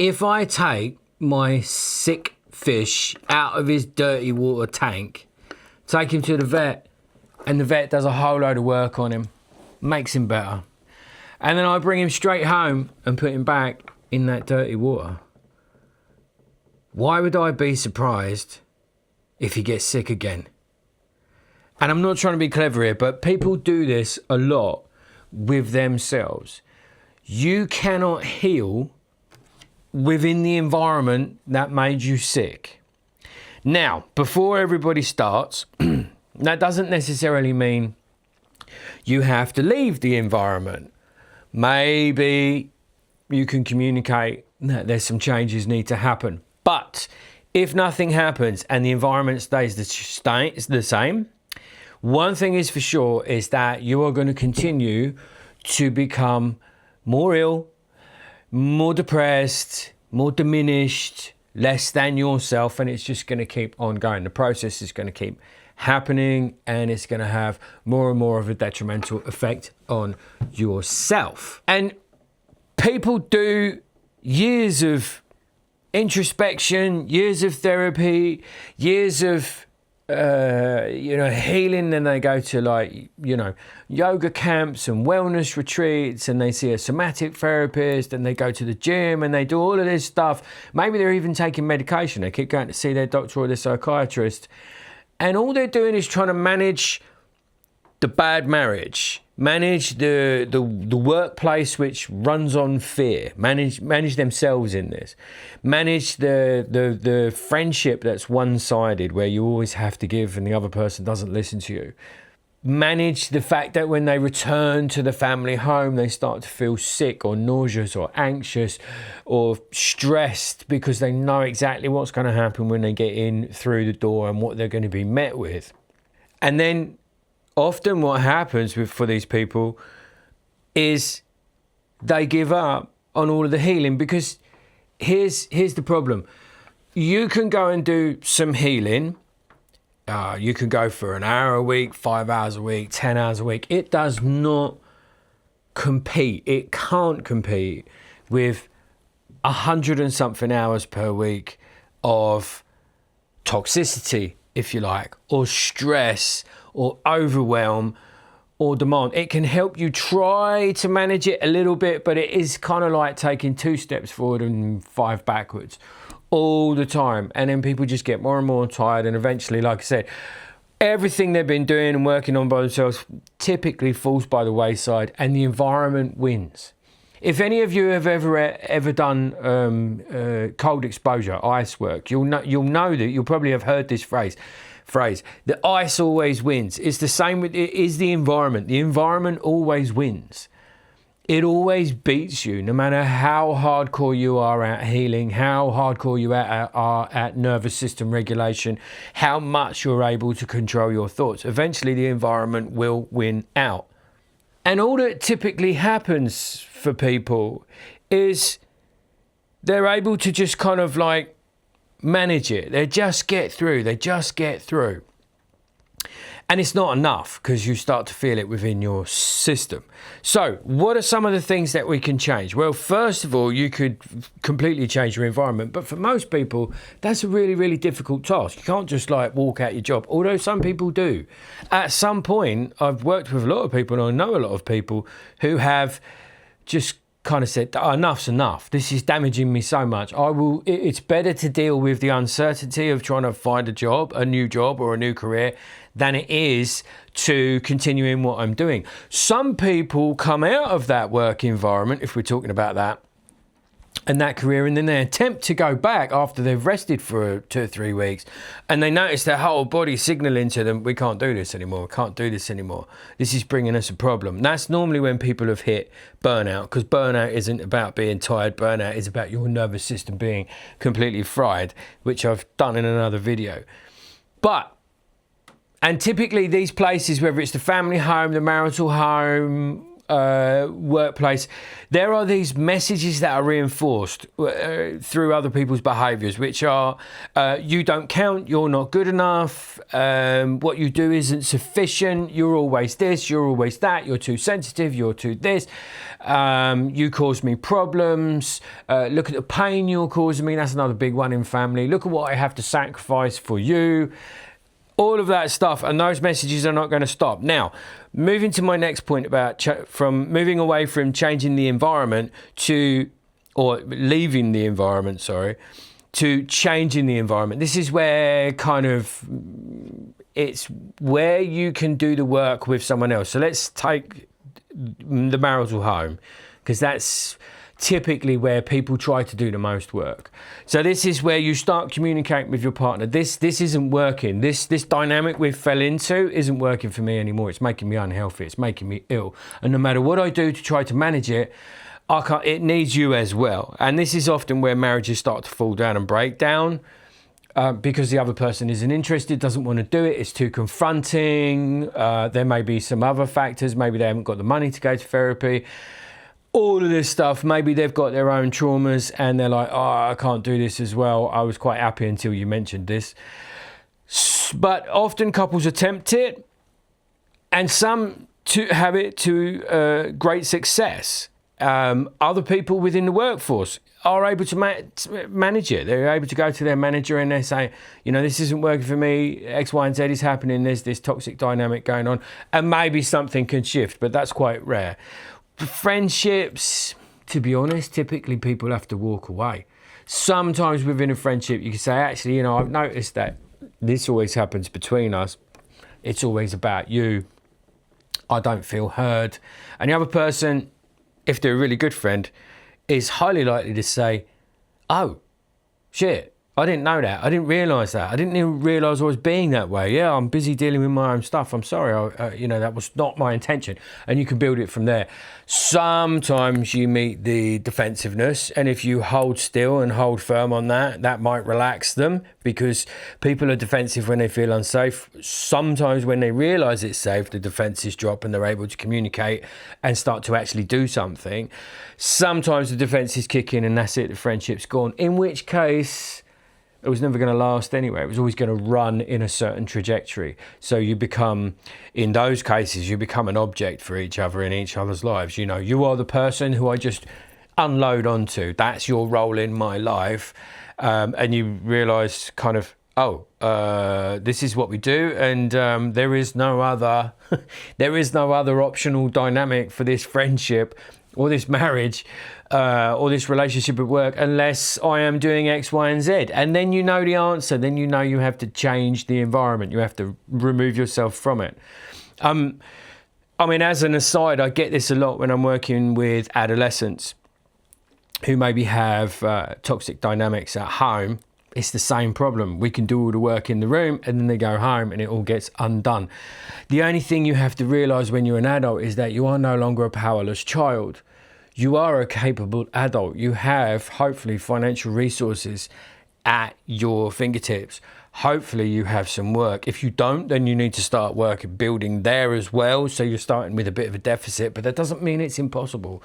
if I take my sick fish out of his dirty water tank, take him to the vet, and the vet does a whole load of work on him, makes him better, and then I bring him straight home and put him back in that dirty water, why would I be surprised if he gets sick again? And I'm not trying to be clever here, but people do this a lot with themselves. You cannot heal within the environment that made you sick. Now, before everybody starts, that doesn't necessarily mean you have to leave the environment. Maybe you can communicate that there's some changes need to happen. But if nothing happens and the environment stays the same, one thing is for sure is that you are going to continue to become more ill, more depressed, more diminished, less than yourself, and it's just going to keep on going. The process is going to keep happening, and it's going to have more and more of a detrimental effect on yourself. And people do years of introspection, years of therapy, years of healing, then they go to yoga camps and wellness retreats, and they see a somatic therapist, and they go to the gym, and they do all of this stuff. Maybe they're even taking medication. They keep going to see their doctor or their psychiatrist, and all they're doing is trying to manage the bad marriage, manage the workplace which runs on fear, manage themselves in this, manage the friendship that's one-sided where you always have to give and the other person doesn't listen to you, manage the fact that when they return to the family home they start to feel sick or nauseous or anxious or stressed because they know exactly what's going to happen when they get in through the door and what they're going to be met with. And then often what happens for these people is they give up on all of the healing, because here's the problem. You can go and do some healing. You can go for an hour a week, 5 hours a week, 10 hours a week. It does not compete. It can't compete with 100 and something hours per week of toxicity, if you like, or stress, or overwhelm, or demand. It can help you try to manage it a little bit, but it is kind of like taking 2 steps forward and 5 backwards all the time. And then people just get more and more tired, and eventually, like I said, everything they've been doing and working on by themselves typically falls by the wayside, and the environment wins. If any of you have ever done cold exposure, ice work, you'll know that you'll probably have heard this phrase, the ice always wins. It's the same with it is the environment. The environment always wins. It always beats you, no matter how hardcore you are at healing, how hardcore you are at nervous system regulation, how much you're able to control your thoughts. Eventually the environment will win out. And all that typically happens for people is they're able to just kind of like manage it. They just get through. And it's not enough, because you start to feel it within your system. So what are some of the things that we can change? Well, first of all, you could completely change your environment. But for most people, that's a really, really difficult task. You can't just like walk out your job, although some people do. At some point, I've worked with a lot of people, and I know a lot of people who have just kind of said, enough's enough. This is damaging me so much. It's better to deal with the uncertainty of trying to find a new job or a new career, than it is to continue in what I'm doing. Some people come out of that work environment, if we're talking about that, and that career, and then they attempt to go back after they've rested for 2 or 3 weeks, and they notice their whole body signaling to them, we can't do this anymore, this is bringing us a problem. That's normally when people have hit burnout, because burnout isn't about being tired. Burnout is about your nervous system being completely fried, which I've done in another video. And typically these places, whether it's the family home, the marital home, workplace, there are these messages that are reinforced through other people's behaviours, which are you don't count, you're not good enough, what you do isn't sufficient, you're always this, you're always that, you're too sensitive, you're too this, you cause me problems, look at the pain you're causing me. That's another big one in family. Look at what I have to sacrifice for you. All of that stuff, and those messages are not going to stop. Now, moving to my next point about from moving away from changing the environment or leaving the environment, to changing the environment. This is where it's where you can do the work with someone else. So let's take the marital home, because that's typically where people try to do the most work. So this is where you start communicating with your partner. This isn't working. This dynamic we fell into isn't working for me anymore. It's making me unhealthy. It's making me ill. And no matter what I do to try to manage it, it needs you as well. And this is often where marriages start to fall down and break down, because the other person isn't interested, doesn't want to do it. It's too confronting. There may be some other factors. Maybe they haven't got the money to go to therapy. All of this stuff, maybe they've got their own traumas and they're like, oh, I can't do this as well. I was quite happy until you mentioned this. But often couples attempt it, and some have it to great success. Other people within the workforce are able to manage it. They're able to go to their manager and they say, this isn't working for me. X, Y, and Z is happening. There's this toxic dynamic going on. And maybe something can shift, but that's quite rare. Friendships, to be honest, typically people have to walk away. Sometimes within a friendship, you can say, actually, I've noticed that this always happens between us. It's always about you. I don't feel heard. And the other person, if they're a really good friend, is highly likely to say, oh, shit, I didn't know that. I didn't realise that. I didn't even realise I was being that way. Yeah, I'm busy dealing with my own stuff. I'm sorry. That was not my intention. And you can build it from there. Sometimes you meet the defensiveness. And if you hold still and hold firm on that, that might relax them, because people are defensive when they feel unsafe. Sometimes when they realise it's safe, the defences drop and they're able to communicate and start to actually do something. Sometimes the defences kick in and that's it. The friendship's gone. In which case, it was never going to last anyway. It was always going to run in a certain trajectory. So in those cases, you become an object for each other in each other's lives. You are the person who I just unload onto. That's your role in my life. And you realise this is what we do. And there is no other optional dynamic for this friendship or this marriage or this relationship at work unless I am doing X, Y, and Z. And then you know the answer. Then you know you have to change the environment. You have to remove yourself from it. As an aside, I get this a lot when I'm working with adolescents who maybe have toxic dynamics at home. It's the same problem. We can do all the work in the room and then they go home and it all gets undone. The only thing you have to realise when you're an adult is that you are no longer a powerless child. You are a capable adult. You have, hopefully, financial resources at your fingertips. Hopefully you have some work. If you don't, then you need to start work building there as well. So you're starting with a bit of a deficit, but that doesn't mean it's impossible.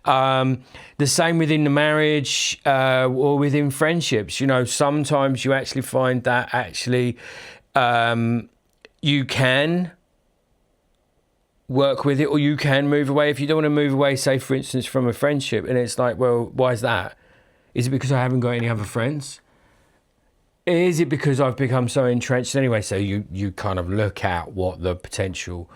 The same within the marriage or within friendships. Sometimes you actually find that you can work with it, or you can move away. If you don't want to move away, say for instance from a friendship, and it's like, well, why is that? Is it because I haven't got any other friends? Is it because I've become so entrenched anyway? So you kind of look at what the potential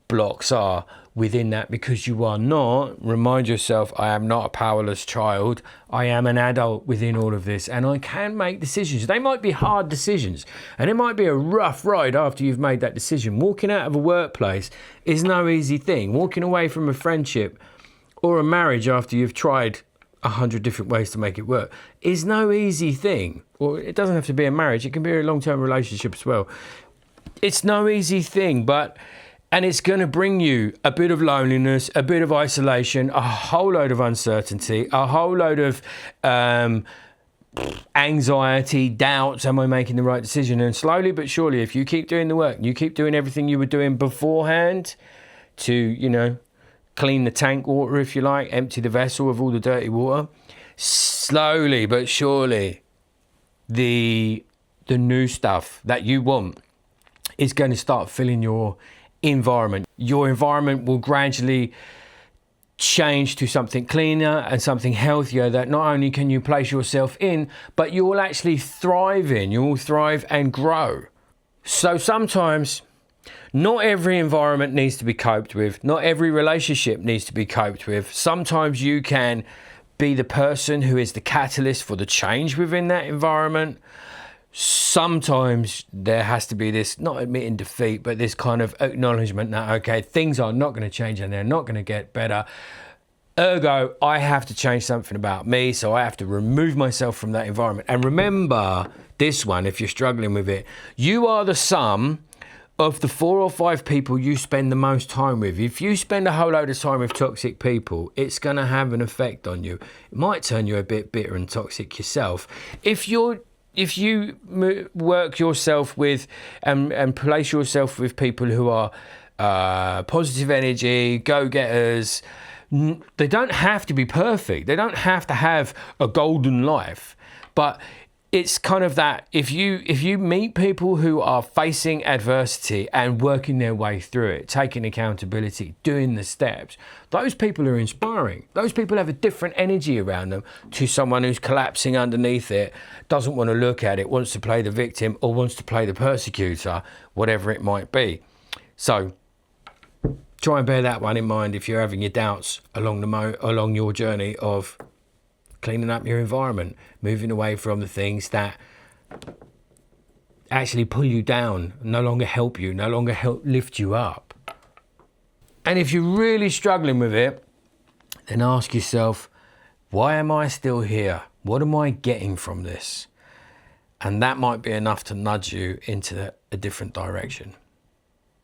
blocks are within that, because you are not. Remind yourself, I am not a powerless child. I am an adult within all of this, and I can make decisions. They might be hard decisions, and it might be a rough ride after you've made that decision. Walking out of a workplace is no easy thing. Walking away from a friendship or a marriage after you've tried 100 different ways to make it work is no easy thing. Or it doesn't have to be a marriage. It can be a long-term relationship as well. It's no easy thing, and it's going to bring you a bit of loneliness, a bit of isolation, a whole load of uncertainty, a whole load of anxiety, doubts. Am I making the right decision? And slowly but surely, if you keep doing the work, you keep doing everything you were doing beforehand to, clean the tank water, if you like, empty the vessel of all the dirty water. Slowly but surely, the new stuff that you want is going to start filling your environment. Your environment will gradually change to something cleaner and something healthier that not only can you place yourself in, but you will actually thrive in. You will thrive and grow. So sometimes not every environment needs to be coped with. Not every relationship needs to be coped with. Sometimes you can be the person who is the catalyst for the change within that environment. Sometimes there has to be this, not admitting defeat, but this kind of acknowledgement that, okay, things are not going to change and they're not going to get better. Ergo, I have to change something about me, so I have to remove myself from that environment. And remember this one, if you're struggling with it, you are the sum of the 4 or 5 people you spend the most time with. If you spend a whole load of time with toxic people, it's going to have an effect on you. It might turn you a bit bitter and toxic yourself. If you work yourself with and place yourself with people who are positive energy, go-getters, they don't have to be perfect. They don't have to have a golden life, but it's kind of that if you meet people who are facing adversity and working their way through it, taking accountability, doing the steps, those people are inspiring. Those people have a different energy around them to someone who's collapsing underneath it, doesn't want to look at it, wants to play the victim or wants to play the persecutor, whatever it might be. So try and bear that one in mind if you're having your doubts along your journey of cleaning up your environment, moving away from the things that actually pull you down, no longer help you, no longer help lift you up. And if you're really struggling with it, then ask yourself, why am I still here? What am I getting from this? And that might be enough to nudge you into a different direction.